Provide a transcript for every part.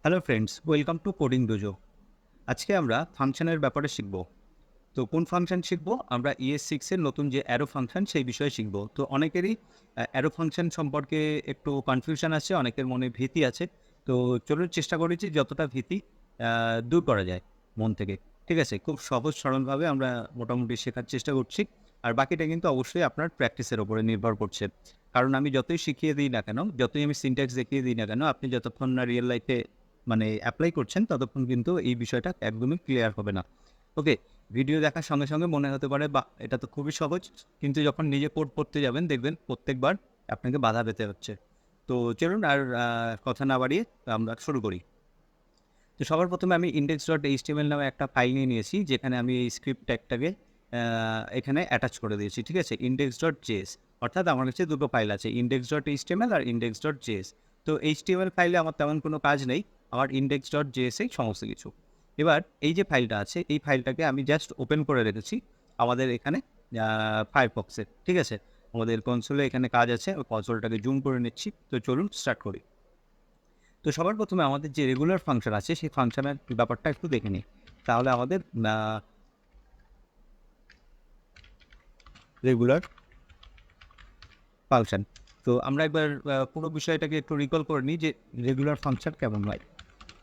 Hello friends, welcome to coding dojo. আজকে আমরা ফাংশনের ব্যাপারে শিখব। তো কোন ফাংশন শিখব? আমরা ES6 এর নতুন যে অ্যারো ফাংশন সেই বিষয়ে শিখব। তো অনেকেরই অ্যারো ফাংশন সম্পর্কে একটু কনফিউশন আছে, অনেকের মনে ভীতি আছে। তো চলুন চেষ্টা করেছি যতটা ভীতি দূর করা যায় মন থেকে। ঠিক আছে? খুব সহজ সরলভাবে আমরা মোটামুটি শেখার চেষ্টা করছি। আর বাকিটা কিন্তু অবশ্যই আপনার প্র্যাকটিসের উপরে নির্ভর করছে। কারণ আমি যতই শিখিয়ে দিই না কেন, যতই আমি সিনট্যাক্স দেখিয়ে দিই না কেন, আপনি যতক্ষণ না রিয়েল লাইফে এপ্লাই করছেন ততক্ষণ কিন্তু এই বিষয়টা একদমই ক্লিয়ার হবে না। ওকে? ভিডিও দেখার সঙ্গে সঙ্গে মনে হতে পারে বাহ! এটা তো খুবই সহজ। কিন্তু যখন নিজে কোড করতে যাবেন দেখবেন প্রত্যেকবার আপনাকে বাধা পেতে হচ্ছে। তো চলুন আর কথা না বাড়িয়ে আমরা শুরু করি। তো সবার প্রথমে আমি index.html নামে একটা ফাইল নিয়ে নিয়েছি, যেখানে আমি এই স্ক্রিপ্ট ট্যাগটাকে এখানে অ্যাটাচ করে দিয়েছি। ঠিক আছে? index.js অর্থাৎ আমার কাছে দুটো ফাইল আছে, index.html আর index.js। তো HTML ফাইলে আমার তেমন কোনো কাজ নেই, আমার index.js এই সমস্ত কিছু। এবার এই যে ফাইলটা আছে, এই ফাইলটাকে আমি জাস্ট ওপেন করে রেখেছি আমাদের এখানে ফায়ারফক্সে। ঠিক আছে? আমাদের কনসোলে এখানে কাজ আছে, ওই কনসোলটাকে জুম করে নিচ্ছি। তো চলুন স্টার্ট করি। তো সবার প্রথমে আমাদের যে রেগুলার ফাংশন আছে সেই ফাংশনের ব্যাপারটা একটু দেখে নিই। তাহলে আমাদের রেগুলার ফাংশন, তো আমরা একবার পুরো বিষয়টাকে একটু রিকল করে নিই যে রেগুলার ফাংশন কেমন হয়,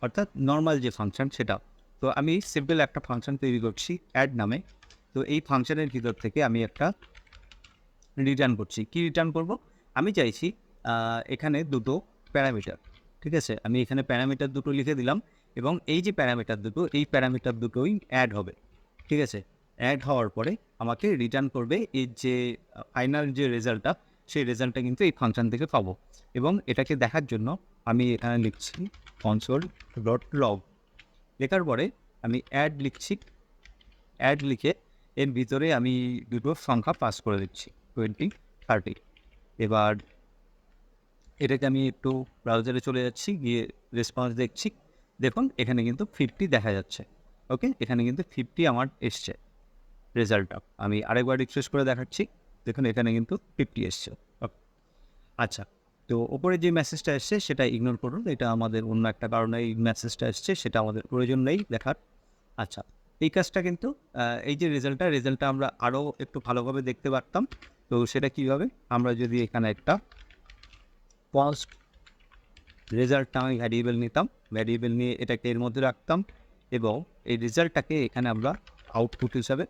অর্থাৎ নর্মাল যে ফাংশন সেটা। তো আমি সিম্পল একটা ফাংশন তৈরি করছি অ্যাড নামে। তো এই ফাংশনের ভিতর থেকে আমি একটা রিটার্ন করছি। কি রিটার্ন করব? আমি চাইছি এখানে দুটো প্যারামিটার। ঠিক আছে? আমি এখানে প্যারামিটার দুটো লিখে দিলাম এবং এই যে প্যারামিটার দুটো, এই প্যারামিটার দুটোই অ্যাড হবে। ঠিক আছে? অ্যাড হওয়ার পরে আমাকে রিটার্ন করবে এর যে ফাইনাল যে রেজাল্টটা, সেই রেজাল্টটা কিন্তু এই ফাংশন থেকে পাবো। এবং এটাকে দেখার জন্য আমি এখানে লিখছি console.log। লেখার পরে আমি অ্যাড লিখছি। অ্যাড লিখে এর ভিতরে আমি দুটো সংখ্যা পাস করে দিচ্ছি, 20, 30। এবার এটাকে আমি একটু ব্রাউজারে চলে যাচ্ছি, গিয়ে রেসপন্স দেখছি। দেখুন এখানে কিন্তু 50 দেখা যাচ্ছে। ওকে? এখানে কিন্তু 50 আমার এসছে রেজাল্টটা। আমি আরেকবার রিফ্রেশ করে দেখাচ্ছি। দেখুন এখানে কিন্তু 50 এসছে। ওকে। আচ্ছা, তো ওপরে যে মেসেজটা এসছে সেটা ইগনোর করুন। এটা আমাদের অন্য একটা কারণে এই মেসেজটা এসছে, সেটা আমাদের প্রয়োজন নেই দেখার। আচ্ছা, এই কাজটা কিন্তু এই যে রেজাল্টটা আমরা আরও একটু ভালোভাবে দেখতে পারতাম। তো সেটা কীভাবে? আমরা যদি এখানে একটা পোস্ট রেজাল্ট নামে ভ্যারিয়েবল নিতাম, ভ্যারিয়েবল নিয়ে এটাকে এর মধ্যে রাখতাম এবং এই রেজাল্টটাকে এখানে আমরা আউটপুট হিসাবে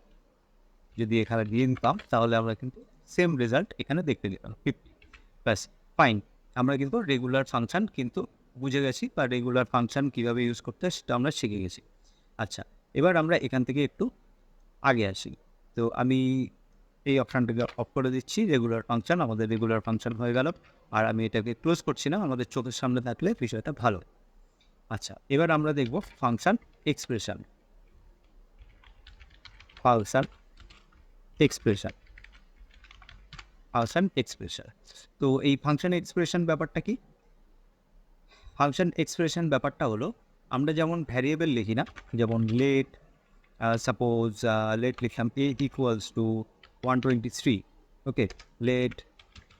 যদি এখানে দিয়ে নিতাম, তাহলে আমরা কিন্তু সেম রেজাল্ট এখানে দেখতে পেতাম 50। ব্যাস, ফাইন। আমরা কিন্তু রেগুলার ফাংশন কিন্তু বুঝে গেছি, বা রেগুলার ফাংশন কীভাবে ইউজ করতে হয় সেটা আমরা শিখে গেছি। আচ্ছা, এবার আমরা এখান থেকে একটু আগে আসি। তো আমি এই অপশানটাকে অফ করে দিচ্ছি। রেগুলার ফাংশন, আমাদের রেগুলার ফাংশন হয়ে গেল। আর আমি এটাকে ক্লোজ করছি না, আমাদের চোখের সামনে থাকলে বিষয়টা ভালো। আচ্ছা, এবার আমরা দেখব function expression. Function expression, function expression. তো এই ফাংশন এক্সপ্রেশন ব্যাপারটা কি? ফাংশন এক্সপ্রেশন ব্যাপারটা হলো, আমরা যেমন ভ্যারিয়েবল লিখি না, যেমন লেট, সাপোজ লেট লিখলাম a equals to 123। Okay? Let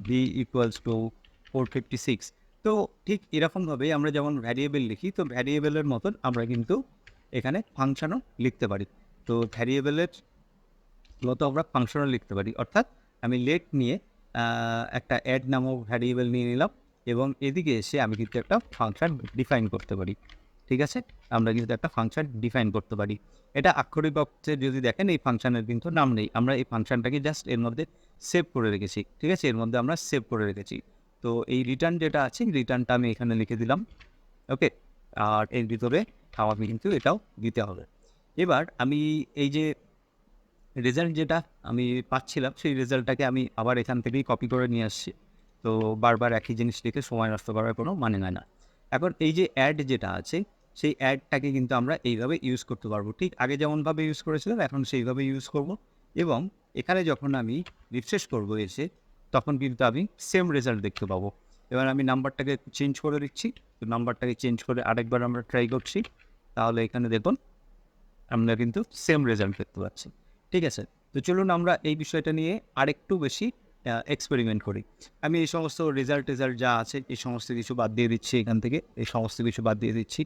b equals to 456। তো ঠিক এরকমভাবেই আমরা যেমন ভ্যারিয়েবল লিখি, তো ভ্যারিয়েবলের মতন আমরা কিন্তু এখানে ফাংশনও লিখতে পারি। তো ভ্যারিয়েবলের মতো আমরা ফাংশনও লিখতে পারি। অর্থাৎ আমি লেট নিয়ে একটা অ্যাড নামক ভ্যারিয়েবল নিয়ে নিলাম এবং এদিকে এসে আমি কিন্তু একটা ফাংশন ডিফাইন করতে পারি। ঠিক আছে? আমরা কিন্তু একটা ফাংশন ডিফাইন করতে পারি। এটা আক্ষরিক অর্থে যদি দেখেন, এই ফাংশনের কিন্তু নাম নেই। আমরা এই ফাংশনটাকে জাস্ট এর মধ্যে সেভ করে রেখেছি। ঠিক আছে? এর মধ্যে আমরা সেভ করে রেখেছি। তো এই রিটার্ন যেটা আছে, রিটার্নটা আমি এখানে লিখে দিলাম। ওকে? আর এর ভিতরে আমাকে কিন্তু এটাও দিতে হবে। এবার আমি এই যে রেজাল্ট যেটা আমি পাচ্ছিলাম, সেই রেজাল্টটাকে আমি আবার এখান থেকেই কপি করে নিয়ে আসছি। তো বারবার একই জিনিস লিখে সময় নষ্ট করার কোনো মানে হয় না। এখন এই যে অ্যাড যেটা আছে, সেই অ্যাডটাকে কিন্তু আমরা এইভাবে ইউজ করতে পারবো। ঠিক আগে যেমনভাবে ইউজ করেছিলাম এখন সেইভাবে ইউজ করব। এবং এখানে যখন আমি রিফ্রেশ করব এসে, তখন কিন্তু আমি সেম রেজাল্ট দেখতে পাবো। এবার আমি নাম্বারটাকে চেঞ্জ করে দিচ্ছি। তো নাম্বারটাকে চেঞ্জ করে আরেকবার আমরা ট্রাই করছি। তাহলে এখানে দেখুন আমরা কিন্তু সেম রেজাল্ট দেখতে পাচ্ছি। ঠিক আছে? তো চলুন আমরা এই বিষয়টা নিয়ে আরেকটু বেশি এক্সপেরিমেন্ট করি। আমি এই সমস্ত রেজাল্ট যা আছে এই সমস্ত কিছু বাদ দিয়ে দিচ্ছি এখান থেকে। এই সমস্ত কিছু বাদ দিয়ে দিচ্ছি।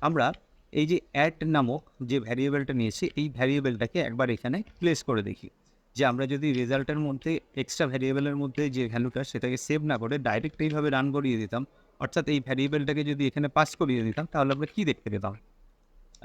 আমরা এই যে অ্যাড নামক যে ভ্যারিয়েবলটা নিয়েছি, এই ভ্যারিয়েবলটাকে একবার এখানে প্লেস করে দেখি যে আমরা যদি রেজাল্টের মধ্যে এক্সট্রা ভ্যারিয়েবলের মধ্যে যে ভ্যালুটা সেটাকে সেভ না করে ডাইরেক্ট এইভাবে রান করিয়ে দিতাম, অর্থাৎ এই ভ্যারিয়েবলটাকে যদি এখানে পাস করিয়ে দিতাম, তাহলে আমরা কী দেখতে পেতাম?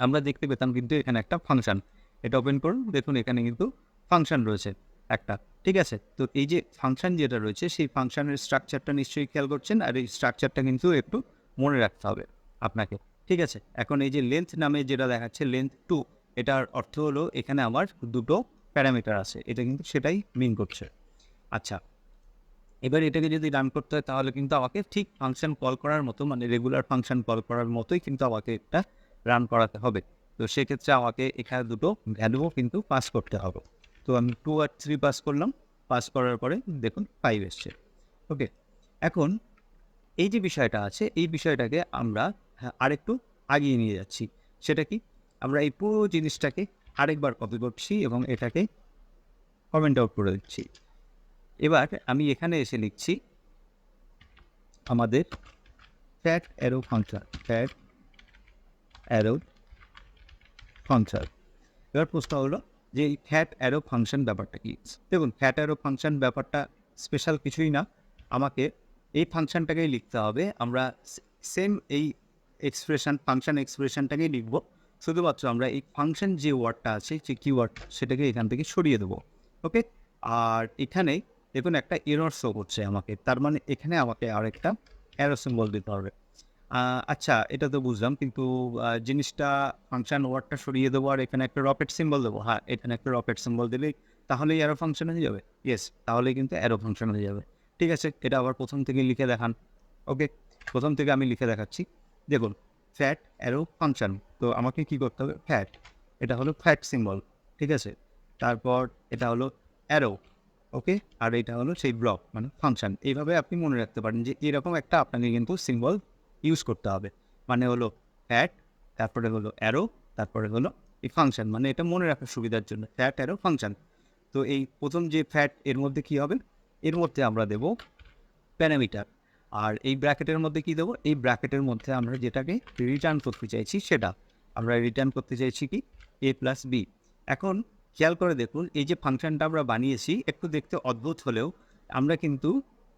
আমরা দেখতে পেতাম কিন্তু এখানে একটা ফাংশন। এটা ওপেন করুন, দেখুন এখানে কিন্তু ফাংশন রয়েছে একটা, ঠিক আছে? তো এই যে ফাংশন যেটা রয়েছে সেই ফাংশনের স্ট্রাকচারটা নিশ্চয়ই খেয়াল করছেন, আর এই স্ট্রাকচারটা কিন্তু একটু মনে রাখতে হবে আপনাকে, ঠিক আছে? এখন এই যে লেন্থ নামে যেটা দেখাচ্ছে লেন্থ 2, এটার অর্থ হলো এখানে আমার দুটো প্যারামিটার আছে, এটা কিন্তু সেটাই মিন করছে। আচ্ছা, এবার এটাকে যদি রান করতে হয় তাহলে কিন্তু আমাকে ঠিক ফাংশন কল করার মতো, মানে রেগুলার ফাংশন কল করার মতোই কিন্তু আমাকে এটা রান করাতে হবে। তো সেক্ষেত্রে আমাকে এখানে দুটো ভ্যালুও কিন্তু পাস করতে হবে। তো আমি 2 আর 3 পাস করলাম, পাস করার পরে দেখুন 5 এসছে। ওকে, এখন এই যে বিষয়টা আছে এই বিষয়টাকে আমরা আরেকটু আগিয়ে নিয়ে যাচ্ছি। সেটা কি? আমরা এই পুরো জিনিসটাকে আরেকবার কপি করছি এবং এটাকে কমেন্ট আউট করে দিচ্ছি। এবার আমি এখানে এসে লিখছি আমাদের fat arrow function, fat arrow function. এবার প্রশ্ন হলো যে এই ফ্যাট অ্যারো ফাংশন ব্যাপারটা কি? দেখুন, ফ্যাট অ্যারো ফাংশন ব্যাপারটা স্পেশাল কিছুই না। আমাকে এই ফাংশনটাকেই লিখতে হবে। আমরা সেম এই ফাংশন এক্সপ্রেশনটাকেই লিখব। শুধুমাত্র আমরা এই ফাংশন যে ওয়ার্ডটা আছে, যে কিওয়ার্ড, সেটাকে এখান থেকে সরিয়ে দেবো। ওকে, আর এখানে দেখুন একটা এরর শো করছে আমাকে, তার মানে এখানে আমাকে আরেকটা অ্যারো সিম্বল দিতে হবে। আচ্ছা, এটা তো বুঝলাম, কিন্তু জিনিসটা ফাংশন ওয়ার্ডটা সরিয়ে দেবো আর এখানে একটা রকেট সিম্বল দেবো। হ্যাঁ, এখানে একটা রকেট সিম্বল দিলেই তাহলেই অ্যারো ফাংশন হয়ে যাবে? ইয়েস, তাহলেই কিন্তু অ্যারো ফাংশন হয়ে যাবে। ঠিক আছে, এটা আবার প্রথম থেকে লিখে দেখান। ওকে, প্রথম থেকে আমি লিখে দেখাচ্ছি। দেখুন, ফ্যাট অ্যারো ফাংশন। তো আমাকে কী করতে হবে? ফ্যাট, এটা হলো ফ্যাট সিম্বল, ঠিক আছে? তারপর এটা হলো অ্যারো, ওকে, আর এটা হলো সেই ব্লক মানে ফাংশন। এইভাবে আপনি মনে রাখতে পারেন যে এরকম একটা আপনাকে কিন্তু সিম্বল ইউজ করতে হবে। মানে হলো ফ্যাট, তারপরে হলো অ্যারো, তারপরে হলো এই ফাংশন। মানে এটা মনে রাখার সুবিধার জন্য ফ্যাট অ্যারো ফাংশন। তো এই প্রথম যে ফ্যাট, এর মধ্যে কী হবে? এর মধ্যে আমরা দেব প্যারামিটার। আর এই ব্র্যাকেটের মধ্যে কী দেবো? এই ব্র্যাকেটের মধ্যে আমরা যেটাকে রিটার্ন করতে চাইছি সেটা আমরা রিটার্ন করতে চাইছি কি? a plus B. এখন খেয়াল করে দেখুন, এই যে ফাংশনটা আমরা বানিয়েছি একটু দেখতে অদ্ভুত হলেও আমরা কিন্তু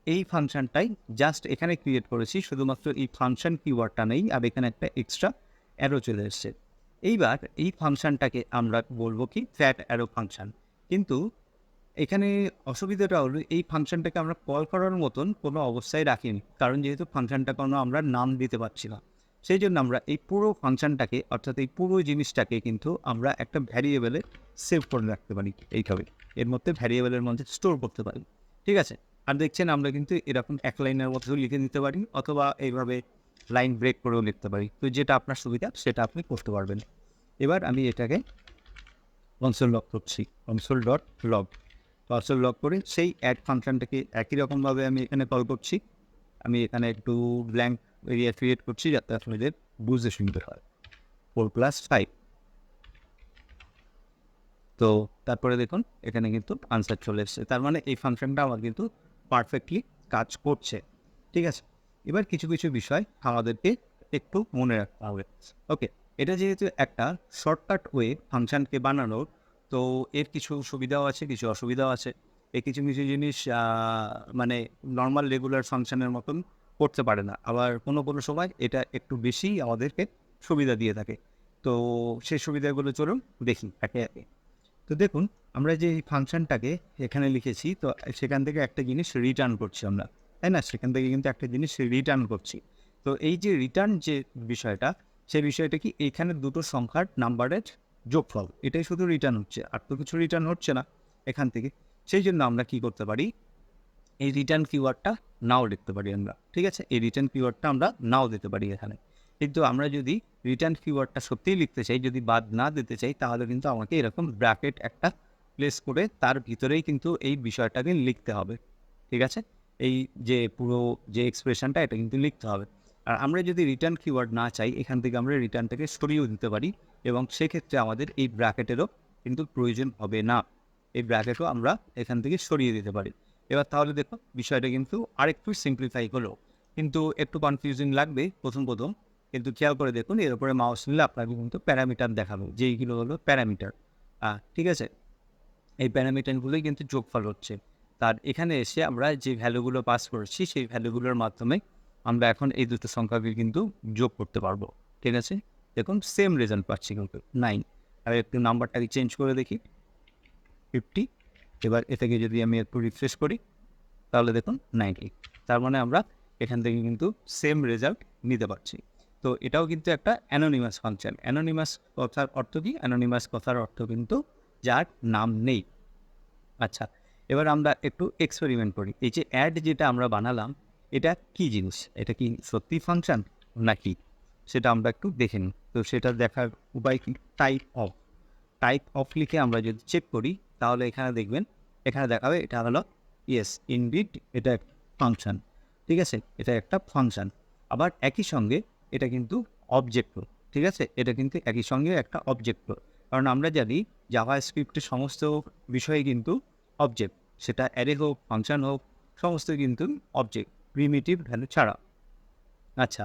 এই ফাংশনটাই জাস্ট এখানে ক্রিয়েট করেছি, শুধুমাত্র এই ফাংশন কিওয়ার্ডটা নেই আর এখানে একটা এক্সট্রা অ্যারো চলে এসছে। এইবার এই ফাংশনটাকে আমরা বলবো কি? Fat arrow function. কিন্তু এখানে অসুবিধাটা হলো এই ফাংশনটাকে আমরা কল করার মতন কোনো অবস্থায় রাখিনি, কারণ যেহেতু ফাংশনটা কোনো আমরা নাম দিতে পারছি না। সেই জন্য আমরা এই পুরো ফাংশনটাকে, অর্থাৎ এই পুরো জিনিসটাকে কিন্তু আমরা একটা ভ্যারিয়েবলে সেভ করে রাখতে পারি এইভাবে, এর মধ্যে ভ্যারিয়েবলের মধ্যে স্টোর করতে পারি, ঠিক আছে? আর দেখছেন আমরা কিন্তু এরকম এক লাইনের মধ্যেও লিখে দিতে পারি, অথবা এইভাবে লাইন ব্রেক করেও লিখতে পারি। তো যেটা আপনার সুবিধা সেটা আপনি করতে পারবেন। এবার আমি এটাকে কনসোল লগ করছি, console dot log. Console log করে সেই অ্যাড ফাংশনটাকে একই রকমভাবে আমি এখানে কল করছি। আমি এখানে একটু ব্ল্যাঙ্ক এরিয়া ক্রিয়েট করছি যাতে আপনাদের বুঝতে সুবিধা হয়। 4 + 5। তো তারপরে দেখুন এখানে কিন্তু আনসার চলে এসছে, তার মানে এই ফাংশনটা আমার কিন্তু পারফেক্টলি কাজ করছে, ঠিক আছে? এবার কিছু কিছু বিষয় আমাদেরকে একটু মনে রাখতে হবে। ওকে, এটা যেহেতু একটা শর্টকাট ওয়ে ফাংশনকে বানানোর, তো এর কিছু সুবিধাও আছে, কিছু অসুবিধাও আছে। এই কিছু কিছু জিনিস মানে নর্মাল রেগুলার ফাংশনের মতন করতে পারে না, আবার কোনো কোনো সময় এটা একটু বেশিই আমাদেরকে সুবিধা দিয়ে থাকে। তো সেই সুবিধাগুলো চলুন দেখি একে একে। তো দেখুন, আমরা যে এই ফাংশনটাকে এখানে লিখেছি, তো সেখান থেকে একটা জিনিস রিটার্ন করছি আমরা, তাই না? সেখান থেকে কিন্তু একটা জিনিস রিটার্ন করছি। তো এই যে রিটার্ন যে বিষয়টা, সেই বিষয়টা কি? এইখানে দুটো সংখ্যার নাম্বারের যোগফল, এটাই শুধু রিটার্ন হচ্ছে, আর তো কিছু রিটার্ন হচ্ছে না এখান থেকে। সেই জন্য আমরা কি করতে পারি? এই রিটার্ন কিওয়ার্ডটা নাও লিখতে পারি আমরা, ঠিক আছে? এই রিটার্ন কিওয়ার্ডটা আমরা নাও দিতে পারি এখানে। কিন্তু আমরা যদি রিটার্ন কিওয়ার্ডটা সত্যিই লিখতে চাই, যদি বাদ না দিতে চাই, তাহলে কিন্তু আমাকে এরকম ব্র্যাকেট একটা প্লেস করে তার ভিতরেই কিন্তু এই বিষয়টাকে লিখতে হবে, ঠিক আছে? এই যে পুরো যে এক্সপ্রেশনটা, এটা কিন্তু লিখতে হবে। আর আমরা যদি রিটার্ন কিওয়ার্ড না চাই, এখান থেকে আমরা রিটার্নটাকে সরিয়েও দিতে পারি, এবং সেক্ষেত্রে আমাদের এই ব্র্যাকেটেরও কিন্তু প্রয়োজন হবে না। এই ব্র্যাকেটও আমরা এখান থেকে সরিয়ে দিতে পারি। এবার তাহলে দেখো বিষয়টা কিন্তু আরেকটু সিম্পলিফাই হলো, কিন্তু একটু কনফিউজিং লাগবে প্রথম প্রথম। কিন্তু খেয়াল করে দেখুন এর উপরে মাউস নিলে আপনাকে কিন্তু প্যারামিটার দেখাবে, যেইগুলো হলো প্যারামিটার। ঠিক আছে, এই প্যারামিটারগুলোই কিন্তু যোগফল হচ্ছে। তার এখানে এসে আমরা যে ভ্যালুগুলো পাস করছি সেই ভ্যালুগুলোর মাধ্যমে আমরা এখন এই দুটো সংখ্যাকে কিন্তু যোগ করতে পারবো। ঠিক আছে, দেখুন সেম রেজাল্ট পাচ্ছি কিন্তু 9। আমি একটু নাম্বারটাকে চেঞ্জ করে দেখি 50। এবার এটাকে যদি আমি একটু রিফ্রেশ করি তাহলে দেখুন 90। তার মানে আমরা এখান থেকে কিন্তু সেম রেজাল্ট নিতে পারছি। তো এটাও কিন্তু একটা অ্যানোনিমাস ফাংশন। অ্যানোনিমাস কথার অর্থ কি? অ্যানোনিমাস কথার অর্থ কিন্তু যার নাম নেই। আচ্ছা, এবার আমরা একটু এক্সপেরিমেন্ট করি। এই যে অ্যাড যেটা আমরা বানালাম, এটা কি জিনিস? এটা কি সত্যি ফাংশন নাকি? সেটা আমরা একটু দেখে নিই। তো সেটা দেখার উপায় কি? টাইপ অফ লিখে আমরা যদি চেক করি তাহলে এখানে দেখবেন, এখানে দেখাবে এটা হলো ইয়েস ইনডিড, এটা ফাংশন। ঠিক আছে, এটা একটা ফাংশন। আবার একই সঙ্গে এটা কিন্তু অবজেক্ট। ঠিক আছে, এটা কিন্তু একই সঙ্গে একটা অবজেক্ট। কারণ আমরা জানি জাভা স্ক্রিপ্টের সমস্ত বিষয় কিন্তু অবজেক্ট, সেটা অ্যারে হোক, ফাংশন হোক, সমস্ত কিন্তু অবজেক্ট, প্রিমিটিভ ভ্যালু ছাড়া। আচ্ছা,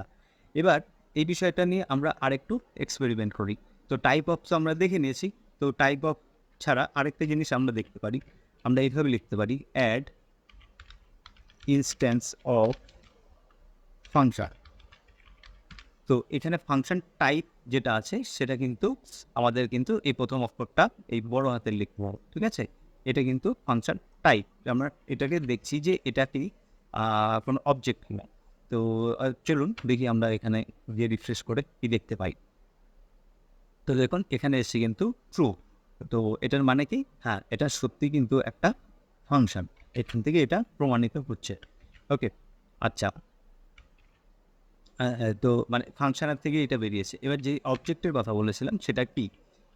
এবার এই বিষয়টা নিয়ে আমরা আরেকটু এক্সপেরিমেন্ট করি। তো টাইপ অফ তো আমরা দেখে নিয়েছি। তো টাইপ অফ ছাড়া আরেকটা জিনিস আমরা দেখতে পারি। আমরা এইভাবে লিখতে পারি অ্যাড ইনস্ট্যান্স অফ ফাংশন। তো এখানে ফাংশন টাইপ যেটা আছে সেটা কিন্তু আমাদের কিন্তু এই প্রথম অক্ষরটা এই বড় হাতের লিখতে হবে। ঠিক আছে, এটা কিন্তু ফাংশন টাইপ। আমরা এটাকে দেখছি যে এটা কি কোনো অবজেক্ট কিনা। তো চলুন দেখি আমরা এখানে গিয়ে রিফ্রেশ করে কি দেখতে পাই। তো দেখুন এখানে এসে কিন্তু ট্রু। তো এটার মানে কি? হ্যাঁ, এটা সত্যি কিন্তু একটা ফাংশন। এখান থেকে এটা প্রমাণিত হচ্ছে। ওকে, আচ্ছা, তো মানে ফাংশনের থেকে এটা বেরিয়েছে। এবার যে অবজেক্টের কথা বলেছিলাম সেটা কি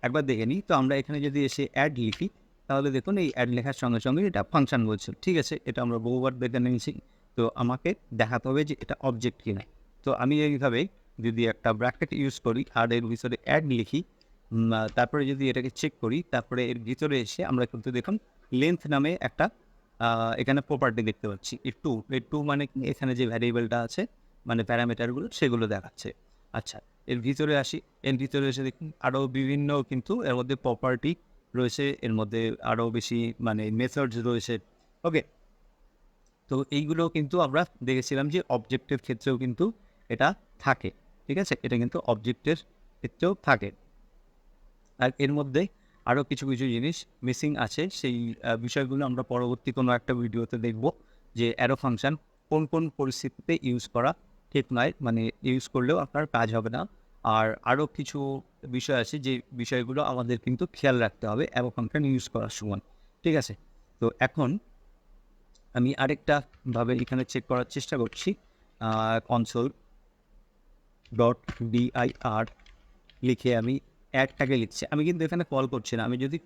একবার দেখে নিই। তো আমরা এখানে যদি এসে অ্যাড লিখি তাহলে দেখুন এই অ্যাড লেখার সঙ্গে সঙ্গে এটা ফাংশন বলছে। ঠিক আছে, এটা আমরা বহুবার দেখে নিয়েছি। তো আমাকে দেখাতে হবে যে এটা অবজেক্ট কিনা। তো আমি এইভাবে যদি একটা ব্র্যাকেট ইউজ করি আর এর ভিতরে অ্যাড লিখি, তারপরে যদি এটাকে চেক করি, তারপরে এর ভিতরে এসে আমরা কিন্তু দেখুন লেন্থ নামে একটা এখানে প্রপার্টি দেখতে পাচ্ছি। এই টু মানে কি? এখানে যে ভ্যারিয়েবলটা আছে মানে প্যারামিটারগুলো সেগুলো দেখাচ্ছে। আচ্ছা, এর ভিতরে আসি। এর ভিতরে এসে দেখুন আরও বিভিন্ন কিন্তু এর মধ্যে প্রপার্টি রয়েছে, এর মধ্যে আরও বেশি মানে মেথডস রয়েছে। ওকে, তো এইগুলো কিন্তু আমরা দেখেছিলাম যে অবজেক্টের ক্ষেত্রেও কিন্তু এটা থাকে। ঠিক আছে, এটা কিন্তু অবজেক্টের ক্ষেত্রেও থাকে। আর এর মধ্যে আরও কিছু কিছু জিনিস মিসিং আছে, সেই বিষয়গুলো আমরা পরবর্তী কোনো একটা ভিডিওতে দেখব যে অ্যারো ফাংশন কোন কোন পরিস্থিতিতে ইউজ করা ঠিক নয়, মানে ইউজ করলেও আপনার কাজ হবে না। আর আরও কিছু বিষয় আছে যে বিষয়গুলো আমাদের কিন্তু খেয়াল রাখতে হবে অ্যারো ফাংশন ইউজ করার সময়। ঠিক আছে, তো এখন আমি আরেকটা ভাবে এখানে চেক করার চেষ্টা করছি। কনসোল ডট ডিআইআর লিখে আমি অ্যাডটাকে লিখছি। আমি কিন্তু এখানে কল করছি না। আমি যদি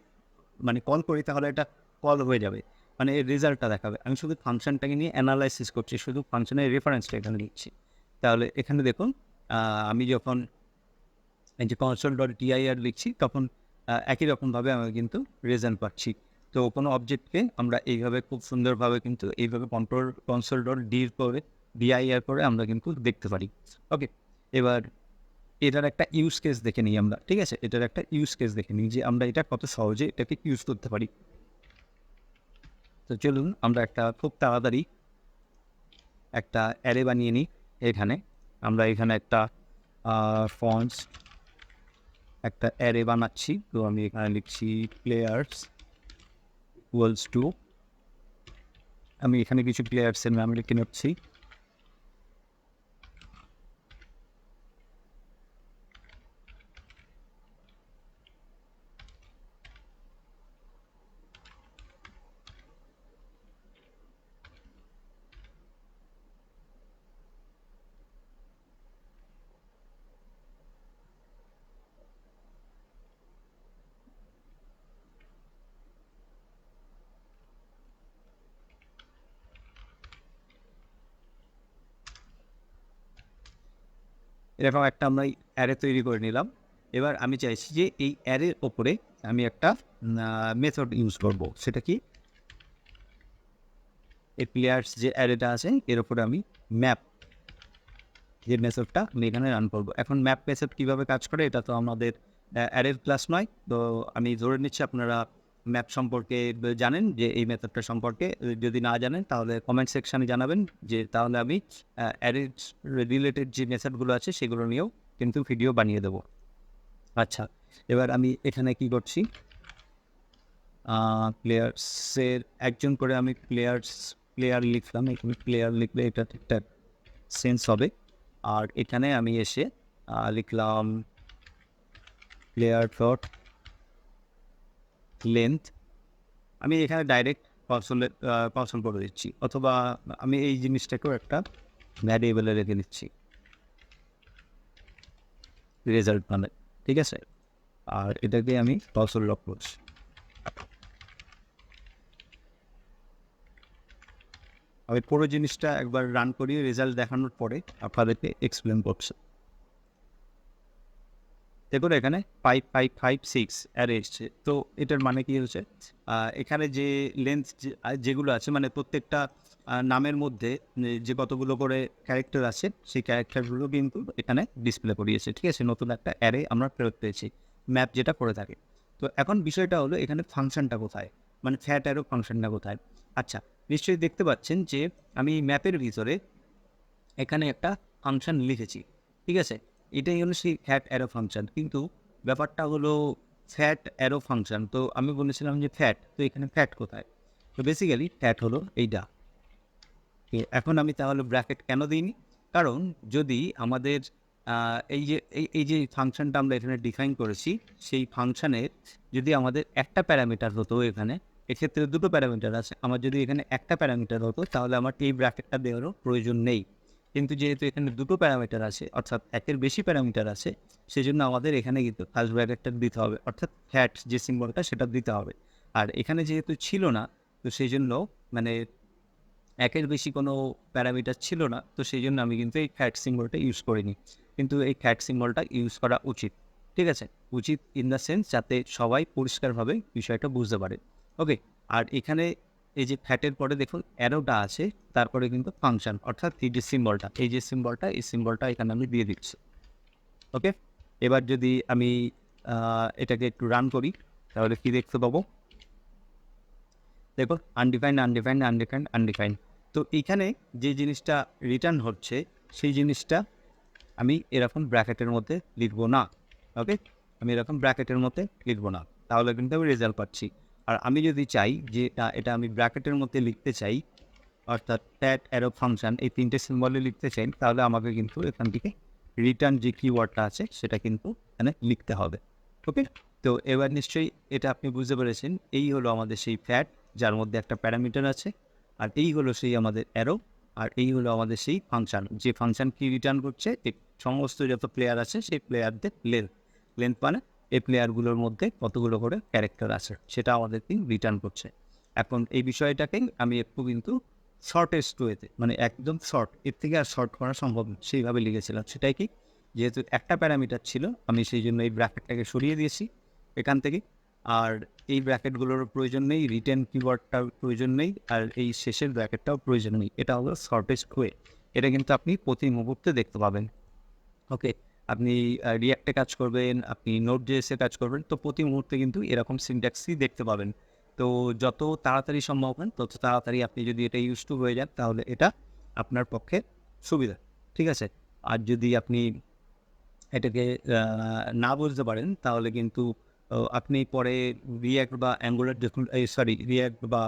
মানে কল করি তাহলে এটা কল হয়ে যাবে, মানে এর রেজাল্টটা দেখাবে। আমি শুধু ফাংশনটাকে নিয়ে অ্যানালাইসিস করছি, শুধু ফাংশনের রেফারেন্সটা এখানে লিখছি। তাহলে এখানে দেখুন আমি যখন এই যে কনসোল ডট ডিআইআর লিখছি তখন একই রকমভাবে আমি কিন্তু রেজাল্ট পাচ্ছি। তো কোনো অবজেক্টকে আমরা এইভাবে খুব সুন্দরভাবে কিন্তু এইভাবে কনসোল ডট ডিআইআর করে আমরা কিন্তু দেখতে পারি। ওকে, এবার এটার একটা ইউজ কেস দেখে নিই আমরা। ঠিক আছে, এটার একটা ইউজ কেস দেখে নিই যে আমরা এটা কত সহজে এটাকে ইউজ করতে পারি। তো চলুন আমরা একটা খুব তাড়াতাড়ি একটা অ্যারে বানিয়ে নিই। এখানে আমরা এখানে একটা ফন্টস একটা অ্যারে বানাচ্ছি। তো আমি এখানে লিখছি প্লেয়ার্স ইকুয়ালস টু, আমি এখানে কিছু প্লেয়ার্সের নাম লিখে নিচ্ছি। এরকম একটা আমরা অ্যারে তৈরি করে নিলাম। এবার আমি চাইছি যে এই অ্যারের ওপরে আমি একটা মেথড ইউজ করব। সেটা কি? এই প্লেয়ার্স যে অ্যারেটা আছে এর ওপরে আমি ম্যাপ যে মেথডটা আমি এখানে রান করব। এখন ম্যাপ মেথড কীভাবে কাজ করে এটা তো আমাদের অ্যারের ক্লাস নয়। তো আমি ধরে নিচ্ছি আপনারা ম্যাপ সম্পর্কে জানেন, যে এই মেথডটা সম্পর্কে যদি না জানেন তাহলে কমেন্ট সেকশানে জানাবেন, যে তাহলে আমি অ্যারের রিলেটেড যে মেথডগুলো আছে সেগুলো নিয়েও কিন্তু ভিডিও বানিয়ে দেবো। আচ্ছা, এবার আমি এখানে কি করছি, প্লেয়ার্সের একজন করে আমি প্লেয়ার লিখলাম। এখানে প্লেয়ার লিখলে এটা ঠিকঠাক সেন্স হবে। আর এখানে আমি এসে লিখলাম প্লেয়ার ডট লেন্থ। আমি এখানে ডাইরেক্ট কনসোল করে দিচ্ছি, অথবা আমি এই জিনিসটাকেও একটা ভ্যারিয়েবলে রেখে দিচ্ছি রেজাল্ট মানে, ঠিক আছে। আর এটাকে আমি কনসোল লক করছি। আমি পুরো জিনিসটা একবার রান করি রেজাল্ট দেখানোর পরে আপনাদেরকে এক্সপ্লেন করছি। দেখুন এখানে 5556 অ্যারে এসছে। তো এটার মানে কি হচ্ছে, এখানে যে লেন্থ যেগুলো আছে, মানে প্রত্যেকটা নামের মধ্যে যে কতগুলো করে ক্যারেক্টার আছে সেই ক্যারেক্টারগুলো কিন্তু এখানে ডিসপ্লে করিয়েছে, ঠিক আছে। নতুন একটা অ্যারে আমরা ফেরত পেয়েছি, ম্যাপ যেটা করে থাকে। তো এখন বিষয়টা হলো এখানে ফাংশনটা কোথায়, মানে ফ্যাট অ্যারো ফাংশনটা কোথায়। আচ্ছা, নিশ্চয়ই দেখতে পাচ্ছেন যে আমি ম্যাপের ভিতরে এখানে একটা ফাংশন লিখেছি, ঠিক আছে। এটাই হলো সেই ফ্যাট অ্যারো ফাংশন। কিন্তু ব্যাপারটা হলো ফ্যাট অ্যারো ফাংশন, তো আমি বলেছিলাম যে ফ্যাট, তো এখানে ফ্যাট কোথায়? তো বেসিক্যালি ফ্যাট হলো এইটা। এখন আমি তাহলে ব্র্যাকেট কেন দিইনি? কারণ যদি আমাদের এই যে ফাংশনটা আমরা এখানে ডিফাইন করেছি, সেই ফাংশনের যদি আমাদের একটা প্যারামিটার হতো এখানে, এক্ষেত্রে দুটো প্যারামিটার আছে, আমার যদি এখানে একটা প্যারামিটার হতো তাহলে আমার এই ব্র্যাকেটটা দেওয়ারও প্রয়োজন নেই। কিন্তু যেহেতু এখানে দুটো প্যারামিটার আছে, অর্থাৎ একের বেশি প্যারামিটার আছে, সেজন্য আমাদের এখানে কিন্তু ফার্স্ট ব্র্যাকেটটা দিতে হবে, অর্থাৎ ফ্যাট যে সিম্বলটা সেটা দিতে হবে। আর এখানে যেহেতু ছিল না, তো সেই জন্য মানে একের বেশি কোনো প্যারামিটার ছিল না, তো সেই জন্য আমি কিন্তু এই ফ্যাট সিম্বলটা ইউজ করিনি। কিন্তু এই ফ্যাট সিম্বলটা ইউজ করা উচিত, ঠিক আছে। উচিত ইন দ্য সেন্স যাতে সবাই পরিষ্কারভাবে বিষয়টা বুঝতে পারে। ওকে, আর এখানে এই যে ফ্যাটের পরে দেখুন অ্যারোটা আছে, তারপরে কিন্তু ফাংশন, অর্থাৎ এই যে সিম্বলটা, এই সিম্বলটা এখানে আমি দিয়ে দিচ্ছি। ওকে, এবার যদি আমি এটাকে একটু রান করি তাহলে কি দেখতে পাবো, দেখো আনডিফাইন্ড। তো এইখানে যে জিনিসটা রিটার্ন হচ্ছে সেই জিনিসটা আমি এরকম ব্র্যাকেটের মধ্যে লিখবো না। ওকে, আমি এরকম ব্র্যাকেটের মধ্যে লিখবো না, তাহলে কিন্তু আমি রেজাল্ট পাচ্ছি। আর আমি যদি চাই যে এটা আমি ব্র্যাকেটের মধ্যে লিখতে চাই, অর্থাৎ ফ্যাট অ্যারো ফাংশন এই তিনটে সিম্বলে লিখতে চাই, তাহলে আমাকে কিন্তু এখান থেকে রিটার্ন যে কিওয়ার্ডটা আছে সেটা কিন্তু এখানে লিখতে হবে। ওকে, তো এবার নিশ্চয়ই এটা আপনি বুঝতে পেরেছেন, এই হলো আমাদের সেই ফ্যাট যার মধ্যে একটা প্যারামিটার আছে, আর এই হলো সেই আমাদের অ্যারো, আর এই হলো আমাদের সেই ফাংশন, যে ফাংশন কি রিটার্ন করছে, সমস্ত যত প্লেয়ার আছে সেই প্লেয়ারদের লেন্থ মানে এই প্লেয়ারগুলোর মধ্যে কতগুলো করে ক্যারেক্টার আছে সেটা আমাদেরকে রিটার্ন করছে। এখন এই বিষয়টাকেই আমি একটু কিন্তু শর্টেস্ট ওয়েতে, মানে একদম শর্ট, এর থেকে আর শর্ট করা সম্ভব না, সেইভাবে লিখেছিলাম। সেটাই কি, যেহেতু একটা প্যারামিটার ছিল আমি সেই জন্য এই ব্র্যাকেটটাকে সরিয়ে দিয়েছি এখান থেকে, আর এই ব্র্যাকেটগুলোর প্রয়োজন নেই, রিটেন কিওয়ার্ডটার প্রয়োজন নেই, আর এই শেষের ব্র্যাকেটটাও প্রয়োজন নেই। এটা হলো শর্টেস্ট ওয়ে, এটা কিন্তু আপনি প্রতি মুহূর্তে দেখতে পাবেন। ওকে, আপনি রিয়াক্টে কাজ করবেন, আপনি নোড.js-এ কাজ করবেন, তো প্রতি মুহূর্তে কিন্তু এরকম সিনট্যাক্সই দেখতে পাবেন। তো যত তাড়াতাড়ি সম্ভব হয় তত তাড়াতাড়ি আপনি যদি এটা ইউজ টু হয়ে যান তাহলে এটা আপনার পক্ষে সুবিধা, ঠিক আছে। আর যদি আপনি এটাকে না বুঝতে পারেন তাহলে কিন্তু আপনি পরে রিয়াক্ট বা অ্যাঙ্গুলার যখন রিয়াক্ট বা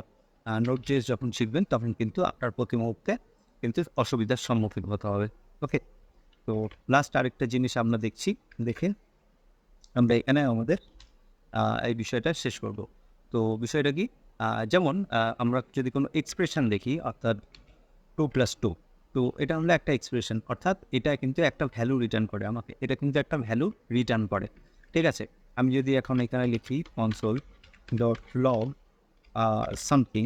নোড.js যখন শিখবেন তখন কিন্তু আপনার প্রতি মুহূর্তে কিন্তু অসুবিধার সম্মুখীন হতে হবে। ওকে, তো লাস্ট আরেকটা জিনিস আমরা দেখে আমরা এখানে আমাদের এই বিষয়টা শেষ করব। তো বিষয়টা কি, যেমন আমরা যদি কোনো এক্সপ্রেশন দেখি, অর্থাৎ 2+2, তো এটা হলো একটা এক্সপ্রেশন, অর্থাৎ এটা কিন্তু একটা ভ্যালু রিটার্ন করে আমাকে, এটা কিন্তু একটা ভ্যালু রিটার্ন করে, ঠিক আছে। আমি যদি এখন এখানে লিখি console ডট লগ সামথিং,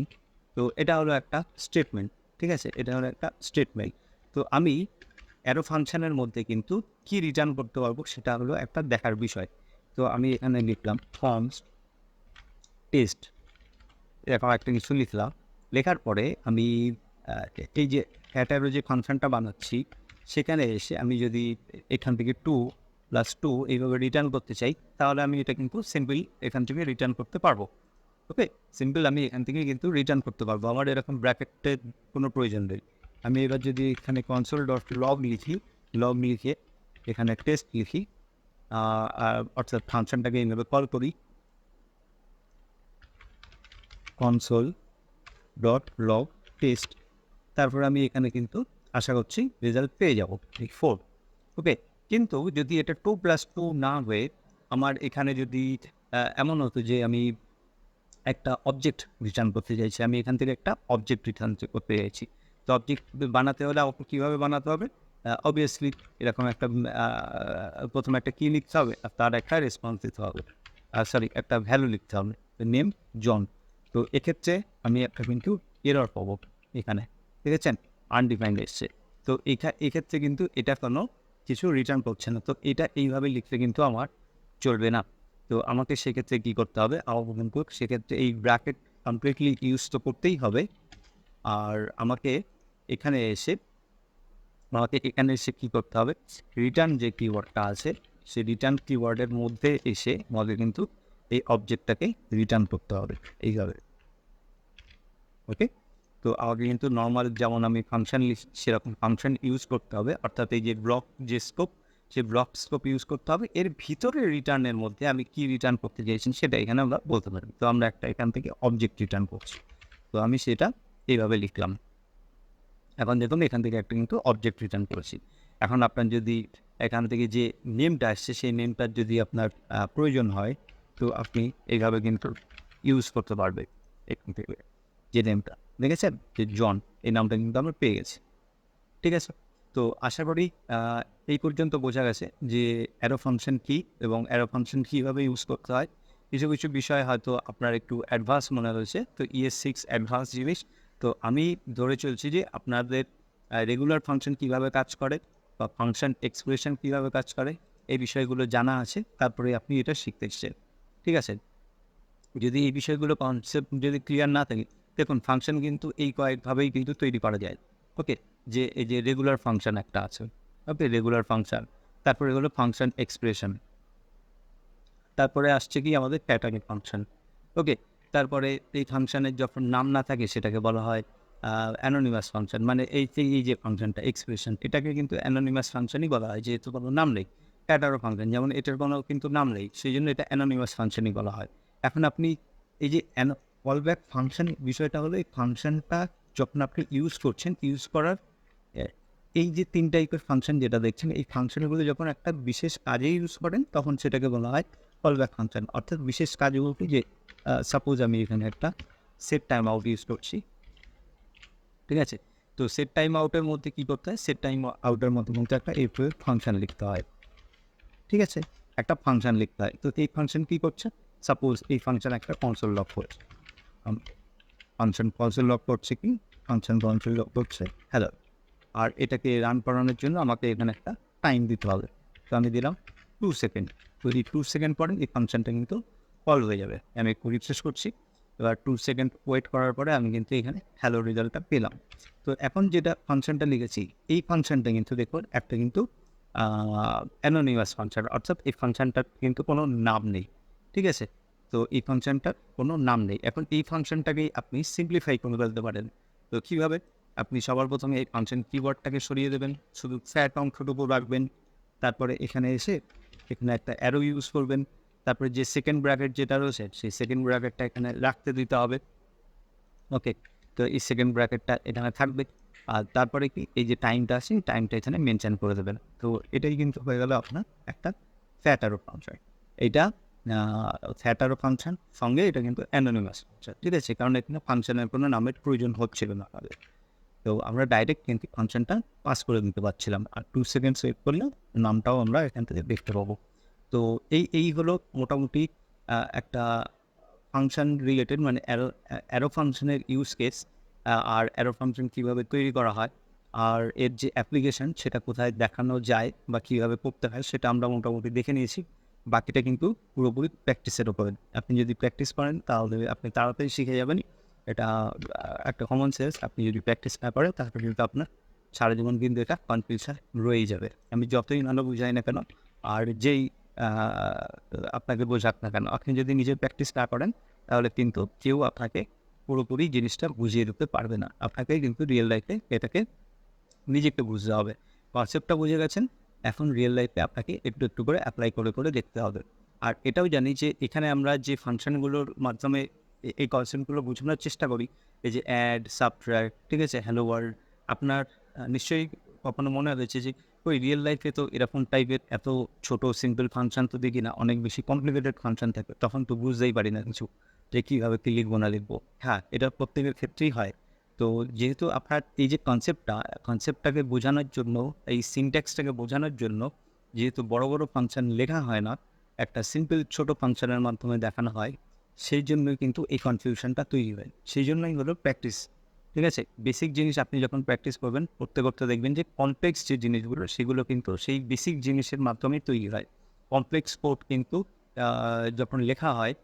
তো এটা হলো একটা স্টেটমেন্ট, ঠিক আছে, এটা হলো একটা স্টেটমেন্ট। তো আমি অ্যারো ফাংশনের মধ্যে কিন্তু কি রিটার্ন করতে পারবো সেটা হলো একটা দেখার বিষয়। তো আমি এখানে লিখলাম ফর্মস টেস্ট, এরকম একটা কিছু লিখলাম। লেখার পরে আমি এই যে অ্যাটারো যে ফাংশনটা বানাচ্ছি সেখানে এসে আমি যদি এখান থেকে 2 + 2 এইভাবে রিটার্ন করতে চাই, তাহলে আমি এটা কিন্তু সিম্পল এখান থেকে রিটার্ন করতে পারবো। ওকে? সিম্পল আমি এখান থেকে কিন্তু রিটার্ন করতে পারবো। আমার এরকম ব্র্যাকেটের কোনো প্রয়োজন নেই। আমি এবার যদি এখানে console.log লিখি, লগ লিখে এখানে টেস্ট লিখি, অর্থাৎ ফাংশনটাকে এইভাবে কল করি, console.log টেস্ট। তারপর আমি এখানে কিন্তু আশা করছি রেজাল্ট পেয়ে যাব, 4। ওকে? কিন্তু যদি এটা 2 + 2 না হয়ে আমার এখানে যদি এমন হতো যে আমি একটা অবজেক্ট রিটার্ন করতে চাইছি, আমি এখান থেকে একটা অবজেক্ট রিটার্ন করতে চাইছি। তো অবজেক্ট বানাতে হলে কীভাবে বানাতে হবে? অবভিয়াসলি এরকম একটা প্রথমে একটা কি লিখতে হবে, আর তার একটা রেসপন্স দিতে হবে, সরি একটা ভ্যালু লিখতে হবে, নেম জন। তো এক্ষেত্রে আমি একটা কিন্তু এরর পাবো এখানে, দেখেছেন? আনডিফাইন্ড এসছে। তো এক্ষেত্রে কিন্তু এটা কোনো কিছু রিটার্ন করছে না। তো এটা এইভাবে লিখতে কিন্তু আমার চলবে না। তো আমাকে সেক্ষেত্রে কী করতে হবে? আমাকে কিন্তু সেক্ষেত্রে এই ব্র্যাকেট কমপ্লিটলি ইউজ তো করতেই হবে। আর আমাকে এখানে এসে কী করতে হবে? রিটার্ন যে কিওয়ার্ডটা আছে, সেই রিটার্ন কিওয়ার্ডের মধ্যে এসে আমাকে কিন্তু এই অবজেক্টটাকে রিটার্ন করতে হবে এইভাবে। ওকে? তো আমাকে কিন্তু নর্মাল যেমন আমি ফাংশন লিখি সেরকম ফাংশন ইউজ করতে হবে। অর্থাৎ এই যে ব্লক যে স্কোপ, সেই ব্লক স্কোপ ইউজ করতে হবে। এর ভিতরে রিটার্নের মধ্যে আমি কি রিটার্ন করতে চাইছি সেটা এখানে আমরা বলতে পারি। তো আমরা একটা এখান থেকে অবজেক্ট রিটার্ন করছি। তো আমি সেটা এইভাবে লিখলাম। এখন দেখুন এখান থেকে একটা কিন্তু অবজেক্ট রিটার্ন করেছি। এখন আপনার যদি এখান থেকে যে নেমটা আসছে সেই নেমটার যদি আপনার প্রয়োজন হয়, তো আপনি এইভাবে কিন্তু ইউজ করতে পারবেন এখান থেকে যে নেমটা। দেখেছেন? যে জন, এই নামটা কিন্তু আমরা পেয়ে গেছি। ঠিক আছে? তো আশা করি এই পর্যন্ত বোঝা গেছে যে অ্যারো ফাংশন কী এবং অ্যারো ফাংশন কীভাবে ইউজ করতে হয়। কিছু কিছু বিষয় হয়তো আপনার একটু অ্যাডভান্স মনে হয়েছে। তো ES6 অ্যাডভান্স জিনিস। তো আমি ধরে চলছি যে আপনাদের রেগুলার ফাংশন কীভাবে কাজ করে বা ফাংশন এক্সপ্রেশন কীভাবে কাজ করে, এই বিষয়গুলো জানা আছে। তারপরে আপনি এটা শিখতে এসেছেন। ঠিক আছে? যদি এই বিষয়গুলো কনসেপ্ট যদি ক্লিয়ার না থাকে, দেখুন ফাংশন কিন্তু এই কয়েকভাবেই কিন্তু তৈরি করা যায়। ওকে? যে এই যে রেগুলার ফাংশন একটা আছে, ওকে? রেগুলার ফাংশন, তারপরে হলো ফাংশন এক্সপ্রেশন, তারপরে আসছে কি আমাদের প্যাটার্নিং ফাংশন। ওকে? তারপরে এই ফাংশনের যখন নাম না থাকে সেটাকে বলা হয় অ্যানোনিমাস ফাংশন। মানে এই যে ফাংশনটা এক্সপ্রেশন, এটাকে কিন্তু অ্যানোনিমাস ফাংশনই বলা হয়, যেহেতু কোনো নাম নেই। প্যাটারো ফাংশন যেমন এটার কোনো কিন্তু নাম নেই, সেই জন্য এটা অ্যানোনিমাস ফাংশনই বলা হয়। এখন আপনি এই যে কলব্যাক ফাংশন বিষয়টা হলো এই ফাংশনটা যখন আপনি ইউজ করছেন, ইউজ করার এই যে 3 টাইপের ফাংশন যেটা দেখছেন, এই ফাংশনগুলো যখন একটা বিশেষ কাজে ইউজ করেন তখন সেটাকে বলা হয় কলব্যাক ফাংশন। অর্থাৎ বিশেষ কাজ বলতে যে সাপোজ আমি এখানে একটা সেট টাইম আউট ইউজ করছি। ঠিক আছে? তো সেট টাইম আউটের মধ্যে কী করতে হয়? সেট টাইম আউটের মধ্যে কিন্তু একটা ফাংশন লিখতে হয়। ঠিক আছে? একটা ফাংশন লিখতে হয়। তো এই ফাংশন কী করছে? সাপোজ এই ফাংশন একটা কনসোল লক করছে। ফাংশন কনসোল লক করছে কি? ফাংশন কনসোল লক করছে হ্যালো। আর এটাকে রান করানোর জন্য আমাকে এখানে একটা টাইম দিতে হবে। তো আমি দিলাম 2 সেকেন্ড। তো এই 2 সেকেন্ড পরে এই ফাংশনটা কিন্তু কল হয়ে যাবে। আমি একটু রিফ্রেশ করছি। এবার 2 সেকেন্ড ওয়েট করার পরে আমি কিন্তু এখানে হ্যালো রেজাল্টটা পেলাম। তো এখন যেটা ফাংশনটা লিখেছি, এই ফাংশনটা কিন্তু দেখুন একটা কিন্তু অ্যানোনিমাস ফাংশন, অর্থাৎ এই ফাংশনটার কিন্তু কোনো নাম নেই। ঠিক আছে? তো এই ফাংশনটার কোনো নাম নেই। এখন এই ফাংশনটাকেই আপনি সিম্পলিফাই করে ফেলতে পারেন। তো কীভাবে? আপনি সবার প্রথমে এই ফাংশন কিওয়ার্ডটাকে সরিয়ে দেবেন, শুধু ফ্যাট অংশটুকু রাখবেন। তারপরে এখানে এসে এখানে একটা অ্যারো ইউজ করবেন। তারপরে যে সেকেন্ড ব্র্যাকেট যেটা রয়েছে সেই সেকেন্ড ব্র্যাকেটটা এখানে রাখতে দিতে হবে। ওকে? তো এই সেকেন্ড ব্র্যাকেটটা এখানে থাকবে। আর তারপরে কি এই যে টাইমটা আছে, টাইমটা এখানে মেনশন করে দেবেন। তো এটাই কিন্তু হয়ে গেল আপনার একটা ফ্যাট অ্যারো ফাংশন। এইটা ফ্যাট অ্যারো ফাংশন সঙ্গে এটা কিন্তু অ্যানোনিমাস ফাংশন। ঠিক আছে? কারণ এখানে ফাংশনের কোনো নামের প্রয়োজন হচ্ছিল না আমাদের। তো আমরা ডাইরেক্ট কিন্তু ফাংশনটা পাস করে দিতে পারছিলাম। আর 2 সেকেন্ডস ওয়েট করলে নামটাও আমরা এখান থেকে দেখতে পাবো। তো এই হলো মোটামুটি একটা ফাংশন রিলেটেড, মানে অ্যারো ফাংশনের ইউজ কেস, আর অ্যারো ফাংশন কীভাবে তৈরি করা হয়, আর এর যে অ্যাপ্লিকেশন সেটা কোথায় দেখানো যায় বা কীভাবে করতে হয় সেটা আমরা মোটামুটি দেখে নিয়েছি। বাকিটা কিন্তু পুরোপুরি প্র্যাকটিসের উপরে। আপনি যদি প্র্যাকটিস করেন তাহলে আপনি তাড়াতাড়ি শিখে যাবেন। এটা একটা কমন সেন্স। আপনি যদি প্র্যাকটিস না করেন তাহলে কিন্তু আপনার সারা জীবন কিন্তু এটা কনফিউশন রয়েই যাবে। আমি যতই ভালো বুঝাই না কেন, আর যেই আপনাকে বোঝাক না কেন, আপনি যদি নিজে প্র্যাকটিস না করেন তাহলে কিন্তু কেউ আপনাকে পুরোপুরি জিনিসটা বুঝিয়ে দিতে পারবে না। আপনাকে কিন্তু রিয়েল লাইফে এটাকে নিজেকে বুঝতে হবে। কনসেপ্টটা বুঝে গেছেন, এখন রিয়েল লাইফে আপনাকে একটু একটু করে অ্যাপ্লাই করে করে দেখতে হবে। আর এটাও জানি যে এখানে আমরা যে ফাংশনগুলোর মাধ্যমে এই কনসেপ্টগুলো বোঝানোর চেষ্টা করি, এই যে অ্যাড, সাবট্রাক্ট, ঠিক আছে, হ্যালো ওয়ার্ল্ড, আপনার নিশ্চয়ই কখনো মনে হয়েছে যে ওই রিয়েল লাইফে তো এরকম টাইপের এত ছোট সিম্পল ফাংশন তো দেখি না, অনেক বেশি কমপ্লিকেটেড ফাংশন থাকে, তখন তো বুঝতেই পারি না কিছু যে কীভাবে কি লিখবো না লিখবো। হ্যাঁ, এটা প্রত্যেকের ক্ষেত্রেই হয়। তো যেহেতু আপনার এই যে কনসেপ্টটাকে বোঝানোর জন্য, এই সিনট্যাক্সটাকে বোঝানোর জন্য যেহেতু বড় বড় ফাংশন লেখা হয় না, একটা সিম্পল ছোট ফাংশনের মাধ্যমে দেখানো হয়, সেই জন্যই কিন্তু এই কনফিউশনটা তৈরি হয়। সেই জন্যই হলো প্র্যাকটিস, ঠিক আছে? বেসিক জিনিস আপনি যখন প্র্যাকটিস করবেন, করতে করতে দেখবেন যে কমপ্লেক্স যে জিনিসগুলো সেগুলো কিন্তু সেই বেসিক জিনিসের মাধ্যমেই তৈরি হয়। কমপ্লেক্স কোড কিন্তু যখন লেখা হয়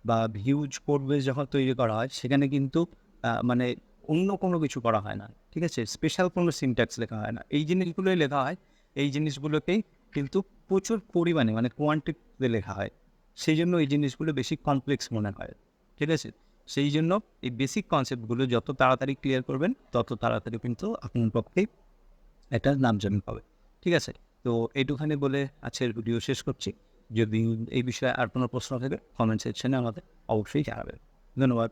বা হিউজ কোড বেস যখন তৈরি করা হয়, সেখানে কিন্তু মানে অন্য কোনো কিছু করা হয় না, ঠিক আছে? স্পেশাল কোনো সিনট্যাক্স লেখা হয় না। এই জিনিসগুলোই লেখা হয়, এই জিনিসগুলোকেই কিন্তু প্রচুর পরিমাণে মানে কোয়ান্টিটিতে লেখা হয়। সেই জন্য এই জিনিসগুলো বেশি কমপ্লেক্স মনে হয়, ঠিক আছে? সেই জন্য এই বেসিক কনসেপ্টগুলো যত তাড়াতাড়ি ক্লিয়ার করবেন, তত তাড়াতাড়ি কিন্তু আপনার পক্ষে একটা নামজানি পাবে, ঠিক আছে? তো এইটুখানি বলে আজকের ভিডিও শেষ করছি। যদি এই বিষয়ে আর কোনো প্রশ্ন থাকে কমেন্ট সেকশনে আমাদের অবশ্যই জানাবেন। ধন্যবাদ।